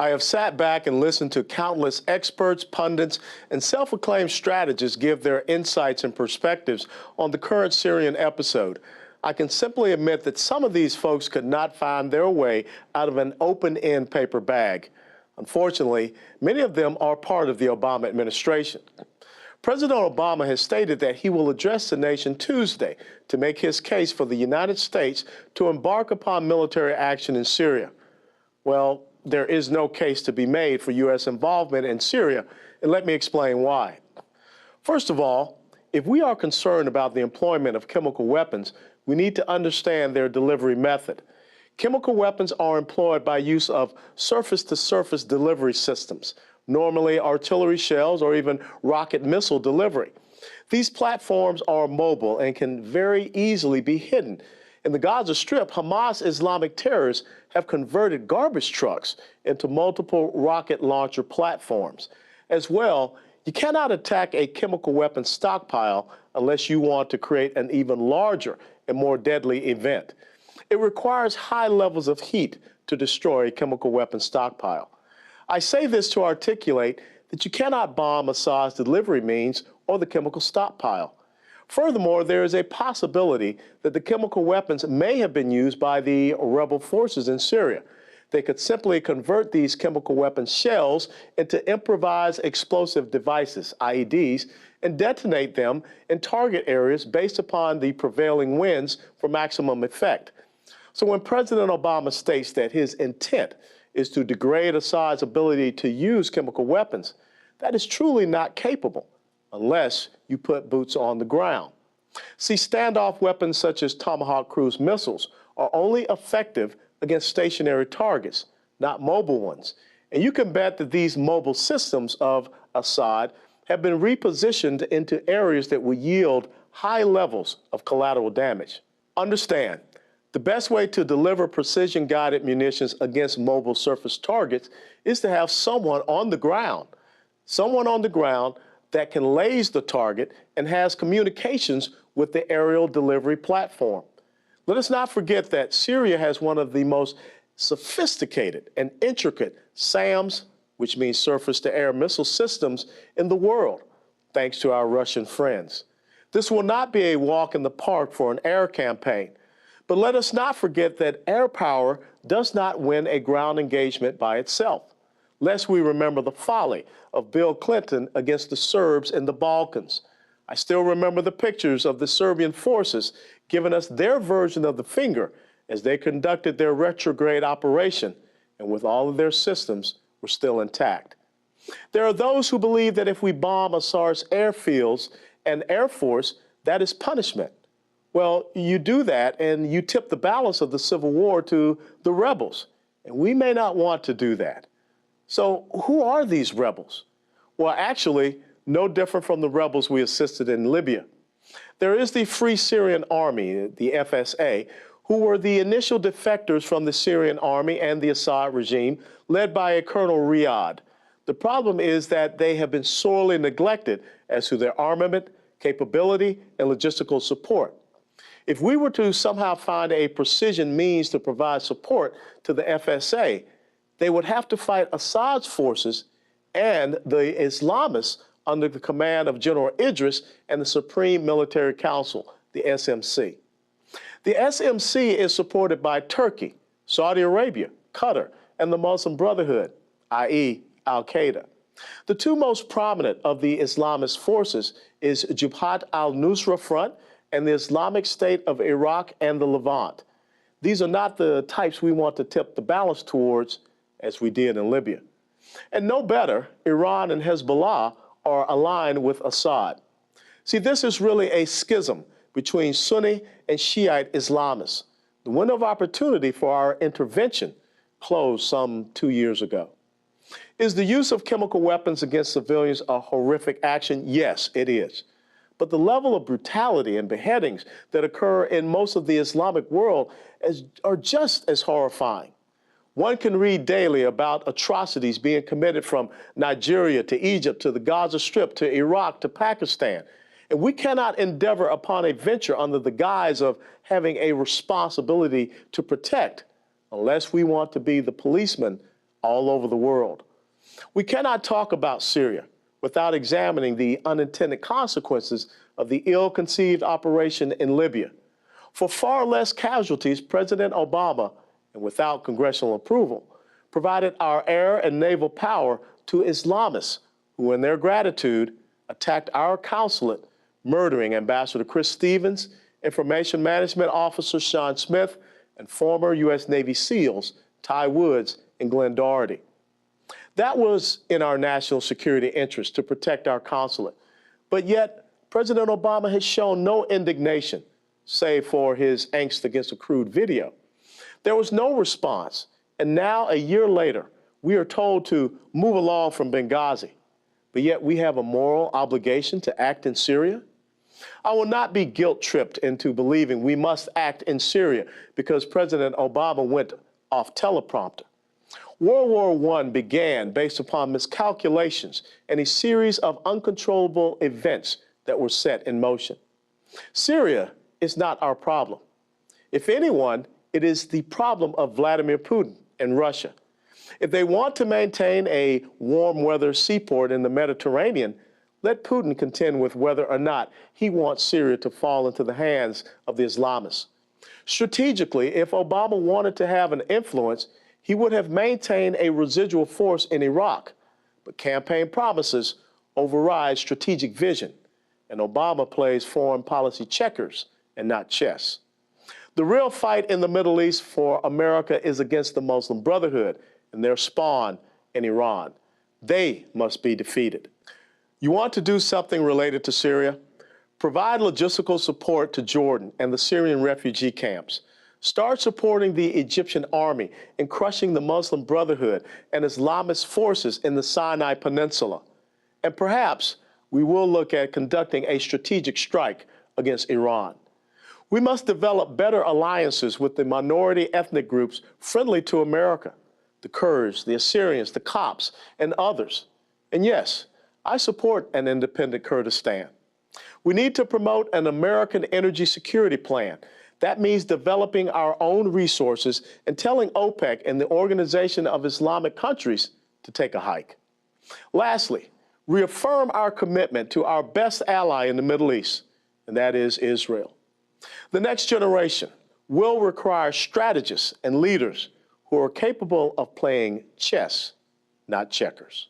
I have sat back and listened to countless experts, pundits, and self-acclaimed strategists give their insights and perspectives on the current Syrian episode. I can simply admit that some of these folks could not find their way out of an open-end paper bag. Unfortunately, many of them are part of the Obama administration. President Obama has stated that he will address the nation Tuesday to make his case for the United States to embark upon military action in Syria. Well, there is no case to be made for U.S. involvement in Syria, and let me explain why. First of all, if we are concerned about the employment of chemical weapons, we need to understand their delivery method. Chemical weapons are employed by use of surface-to-surface delivery systems, normally artillery shells or even rocket missile delivery. These platforms are mobile and can very easily be hidden. In the Gaza Strip, Hamas Islamic terrorists have converted garbage trucks into multiple rocket launcher platforms. As well, you cannot attack a chemical weapons stockpile unless you want to create an even larger and more deadly event. It requires high levels of heat to destroy a chemical weapons stockpile. I say this to articulate that you cannot bomb Assad's delivery means or the chemical stockpile. Furthermore, there is a possibility that the chemical weapons may have been used by the rebel forces in Syria. They could simply convert these chemical weapon shells into improvised explosive devices, IEDs, and detonate them in target areas based upon the prevailing winds for maximum effect. So when President Obama states that his intent is to degrade Assad's ability to use chemical weapons, that is truly not capable unless you put boots on the ground. See, standoff weapons such as Tomahawk cruise missiles are only effective against stationary targets, not mobile ones. And you can bet that these mobile systems of Assad have been repositioned into areas that will yield high levels of collateral damage. Understand, the best way to deliver precision-guided munitions against mobile surface targets is to have someone on the ground that can laze the target and has communications with the aerial delivery platform. Let us not forget that Syria has one of the most sophisticated and intricate SAMs, which means surface-to-air missile systems, in the world, thanks to our Russian friends. This will not be a walk in the park for an air campaign, but let us not forget that air power does not win a ground engagement by itself. Lest we remember the folly of Bill Clinton against the Serbs in the Balkans. I still remember the pictures of the Serbian forces giving us their version of the finger as they conducted their retrograde operation, and with all of their systems were still intact. There are those who believe that if we bomb Assad's airfields and Air Force, that is punishment. Well, you do that and you tip the balance of the civil war to the rebels, and we may not want to do that. So who are these rebels? Well, actually, no different from the rebels we assisted in Libya. There is the Free Syrian Army, the FSA, who were the initial defectors from the Syrian army and the Assad regime, led by a Colonel Riyad. The problem is that they have been sorely neglected as to their armament, capability, and logistical support. If we were to somehow find a precision means to provide support to the FSA, they would have to fight Assad's forces and the Islamists under the command of General Idris and the Supreme Military Council, the SMC. The SMC is supported by Turkey, Saudi Arabia, Qatar, and the Muslim Brotherhood, i.e. Al-Qaeda. The two most prominent of the Islamist forces is Jabhat al-Nusra Front and the Islamic State of Iraq and the Levant. These are not the types we want to tip the balance towards as we did in Libya. And no better, Iran and Hezbollah are aligned with Assad. See, this is really a schism between Sunni and Shiite Islamists. The window of opportunity for our intervention closed some 2 years ago. Is the use of chemical weapons against civilians a horrific action? Yes, it is. But the level of brutality and beheadings that occur in most of the Islamic world are just as horrifying. One can read daily about atrocities being committed from Nigeria to Egypt to the Gaza Strip to Iraq to Pakistan. And we cannot endeavor upon a venture under the guise of having a responsibility to protect unless we want to be the policeman all over the world. We cannot talk about Syria without examining the unintended consequences of the ill-conceived operation in Libya. For far less casualties, President Obama, and without congressional approval, provided our air and naval power to Islamists who, in their gratitude, attacked our consulate, murdering Ambassador Chris Stevens, Information Management Officer Sean Smith, and former U.S. Navy SEALs Ty Woods and Glenn Doherty. That was in our national security interest to protect our consulate. But yet, President Obama has shown no indignation, save for his angst against a crude video. There was no response, and now, a year later, we are told to move along from Benghazi. But yet we have a moral obligation to act in Syria? I will not be guilt-tripped into believing we must act in Syria because President Obama went off teleprompter. World War I began based upon miscalculations and a series of uncontrollable events that were set in motion. Syria is not our problem. If anyone, it is the problem of Vladimir Putin and Russia. If they want to maintain a warm weather seaport in the Mediterranean, let Putin contend with whether or not he wants Syria to fall into the hands of the Islamists. Strategically, if Obama wanted to have an influence, he would have maintained a residual force in Iraq. But campaign promises override strategic vision, and Obama plays foreign policy checkers and not chess. The real fight in the Middle East for America is against the Muslim Brotherhood and their spawn in Iran. They must be defeated. You want to do something related to Syria? Provide logistical support to Jordan and the Syrian refugee camps. Start supporting the Egyptian army in crushing the Muslim Brotherhood and Islamist forces in the Sinai Peninsula. And perhaps we will look at conducting a strategic strike against Iran. We must develop better alliances with the minority ethnic groups friendly to America, the Kurds, the Assyrians, the Copts, and others. And yes, I support an independent Kurdistan. We need to promote an American energy security plan. That means developing our own resources and telling OPEC and the Organization of Islamic Countries to take a hike. Lastly, reaffirm our commitment to our best ally in the Middle East, and that is Israel. The next generation will require strategists and leaders who are capable of playing chess, not checkers.